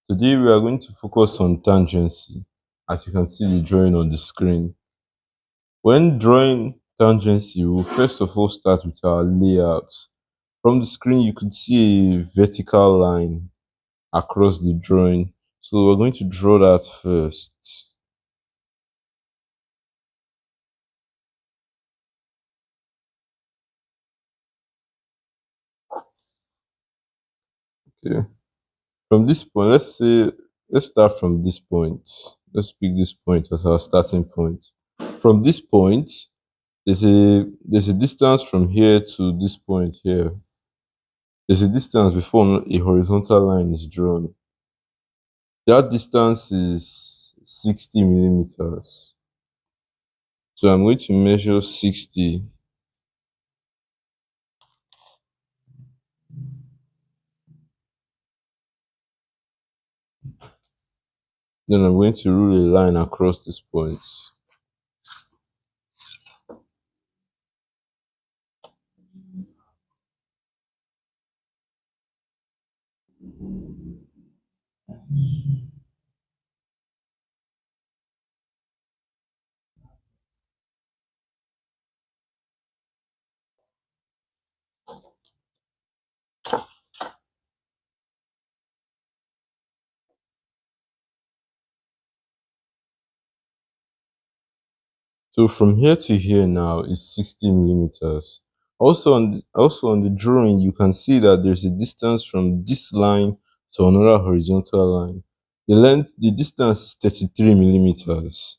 Today we are going to focus on tangency, as you can see the drawing on the screen. When drawing tangency, we will first of all start with our layout. From the screen, you could see a vertical line across the drawing. So we're going to draw that first. Okay. From this point, let's start from this point. Let's pick this point as our starting point. From this point, there's a distance from here to this point here. There's a distance before a horizontal line is drawn. That distance is 60 millimeters. So I'm going to measure 60. Then I'm going to rule a line across this point. So from here to here now is 60 millimeters. Also on the drawing, you can see that there's a distance from this line to another horizontal line. The distance is 33 millimeters.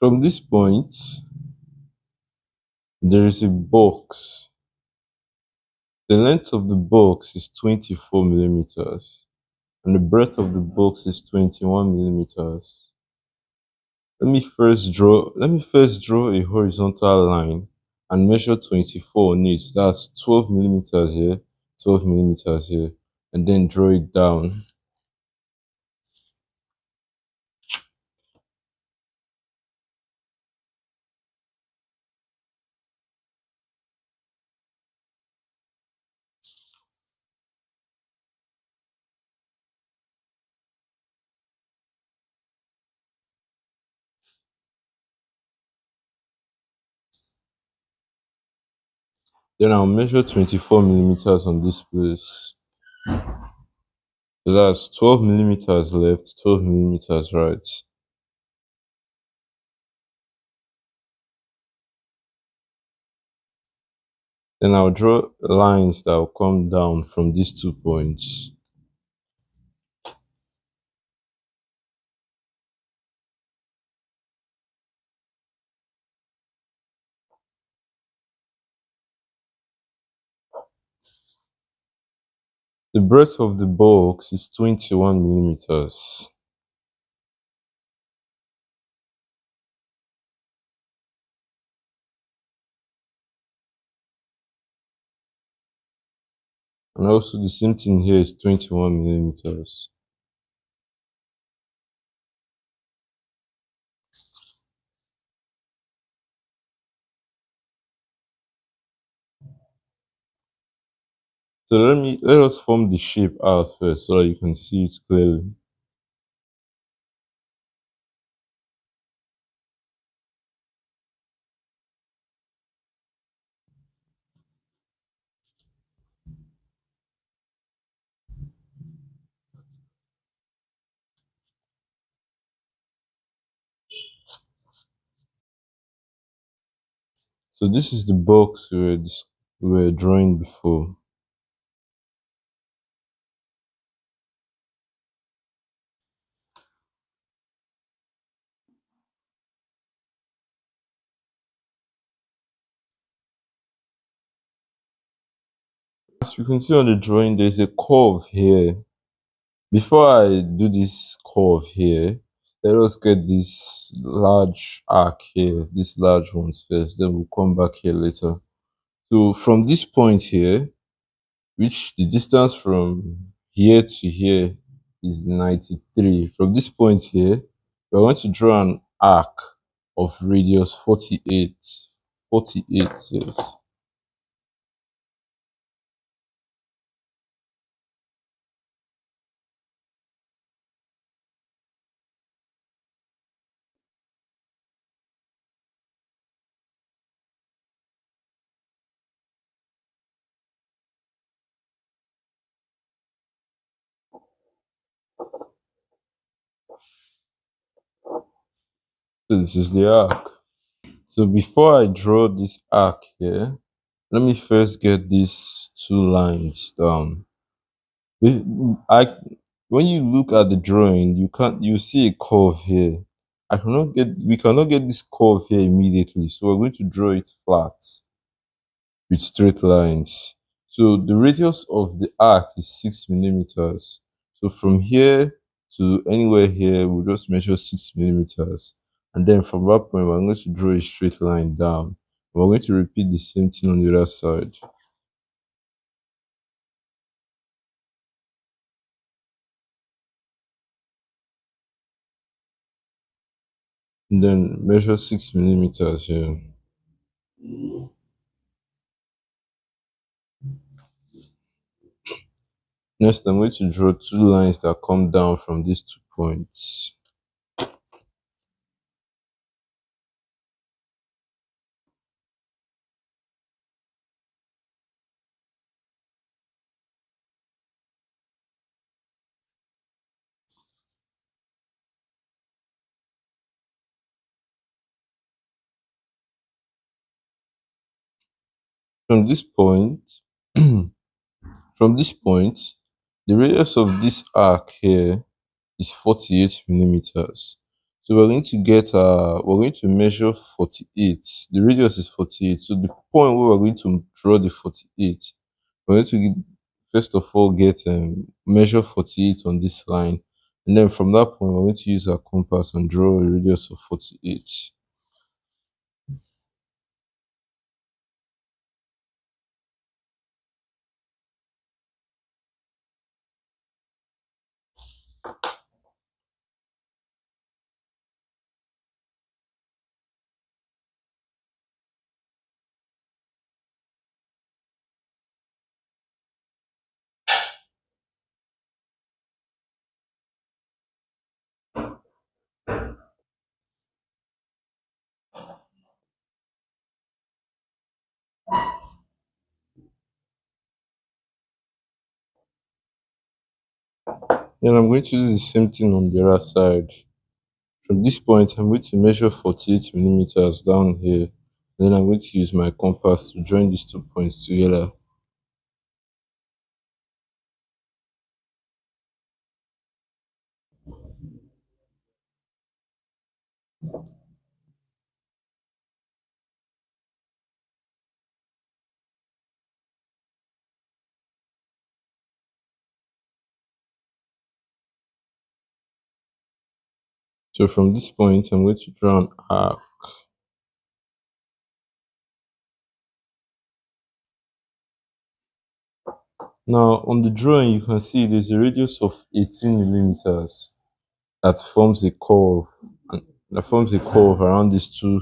From this point, there is a box. The length of the box is 24 millimeters, and the breadth of the box is 21 millimeters. Let me first draw a horizontal line and measure 24 on it. That's 12 millimeters here, 12 millimeters here, and then draw it down. Then I'll measure 24 millimeters on this place. So that's 12 millimeters left, 12 millimeters right. Then I'll draw lines that will come down from these 2 points. The breadth of the box is 21 millimeters. And also the same thing here is 21 millimeters. So let us form the shape out first so that you can see it clearly. So this is the box we were drawing before. As you can see on the drawing, there's a curve here. Before I do this curve here, let us get this large arc here, these large ones first, then we'll come back here later. So from this point here, which the distance from here to here is 93. From this point here, we're going to draw an arc of radius 48. 48, yes. So this is the arc. So before I draw this arc here, let me first get these two lines down. I when you look at the drawing, you see a curve here. We cannot get this curve here immediately, so we're going to draw it flat with straight lines. So the radius of the arc is 6 millimeters. So from here to anywhere here, we'll just measure 6 millimeters. And then from that point, we're going to draw a straight line down. We're going to repeat the same thing on the other side. And then measure 6 millimeters here. Next, I'm going to draw two lines that come down from these 2 points. From this point, from this point, the radius of this arc here is 48 millimeters. So we're going to measure 48. The radius is 48. So the point where we're going to draw the 48, we're going to first of all get measure 48 on this line. And then from that point, we're going to use our compass and draw a radius of 48. Then I'm going to do the same thing on the other side. From this point, I'm going to measure 48 millimeters down here. Then I'm going to use my compass to join these 2 points together. So from this point, I'm going to draw an arc. Now, on the drawing, you can see there's a radius of 18 millimeters that forms a curve, and that forms a curve around these 2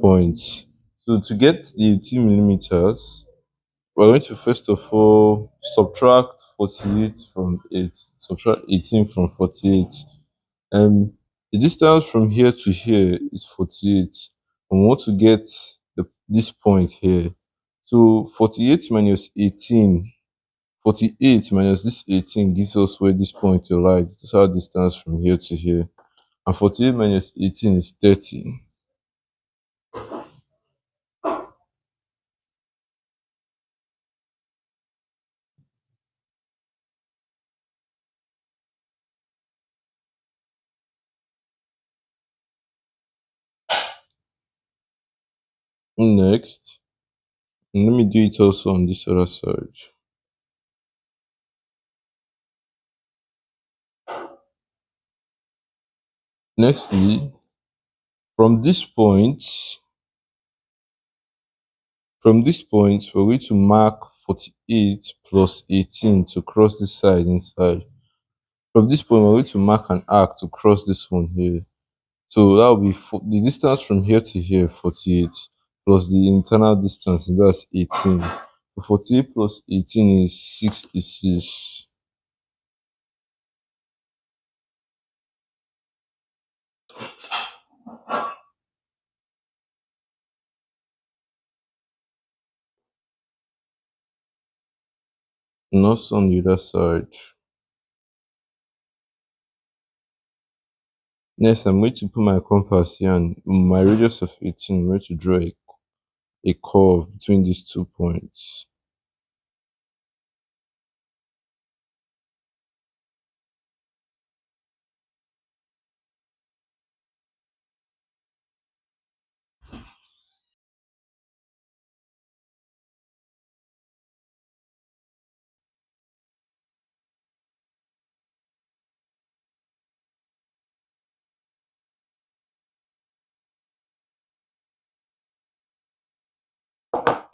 points. So to get the 18 millimeters, we're going to first of all subtract 48 from 8, subtract 18 from 48. Um, the distance from here to here is 48. And we want to get this point here. So 48 minus 18, 48 minus this 18 gives us where this point will lie. This is our distance from here to here. And 48 minus 18 is 30. Next, and let me do it also on this other side. Nextly, from this point, we're going to mark 48 plus 18 to cross this side inside. From this point, we're going to mark an arc to cross this one here. So that will be the distance from here to here, 48, plus the internal distance, and that's 18. So 48 plus 18 is 66. Not on the other side. Next, I'm going to put my compass here and my radius of 18. I'm going to draw a curve between these 2 points.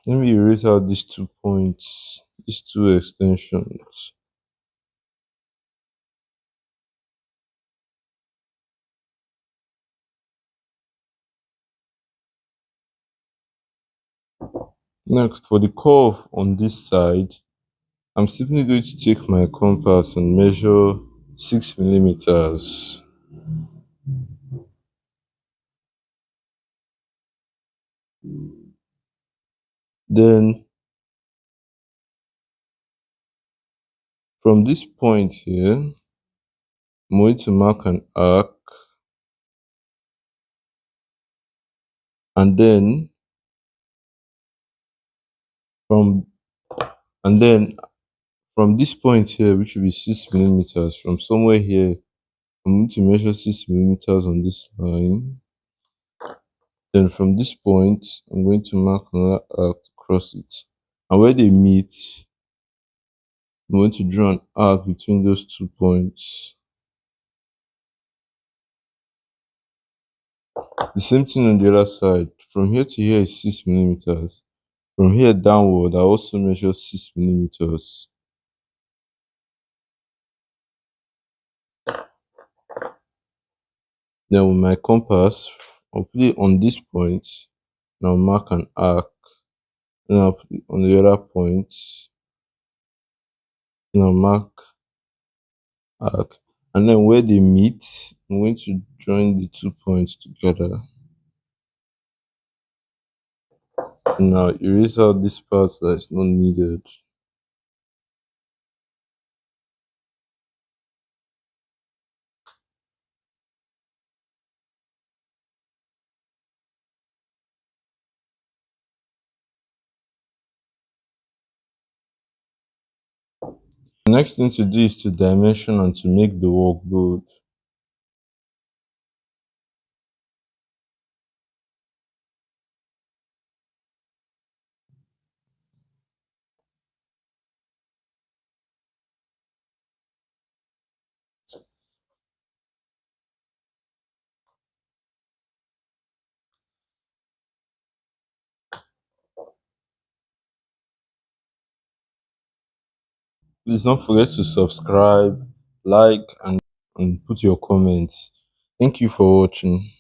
Let me erase out these 2 points, these two extensions. Next, for the curve on this side, I'm simply going to take my compass and measure 6 millimeters. Then from this point here, I'm going to mark an arc, and then from and then from this point here, which will be 6 millimeters, from somewhere here, I'm going to measure 6 millimeters on this line. Then from this point, I'm going to mark another arc to cross it. And where they meet, I'm going to draw an arc between those 2 points. The same thing on the other side. From here to here is 6 millimeters. From here downward, I also measure 6 millimeters. Then with my compass, I'll put it on this point, and I'll mark an arc. Then I'll put it on the other point, and I'll mark arc. And then where they meet, I'm going to join the 2 points together. Now erase out this part that is not needed. The next thing to do is to dimension and to make the work good. Please don't forget to subscribe, like, and put your comments. Thank you for watching.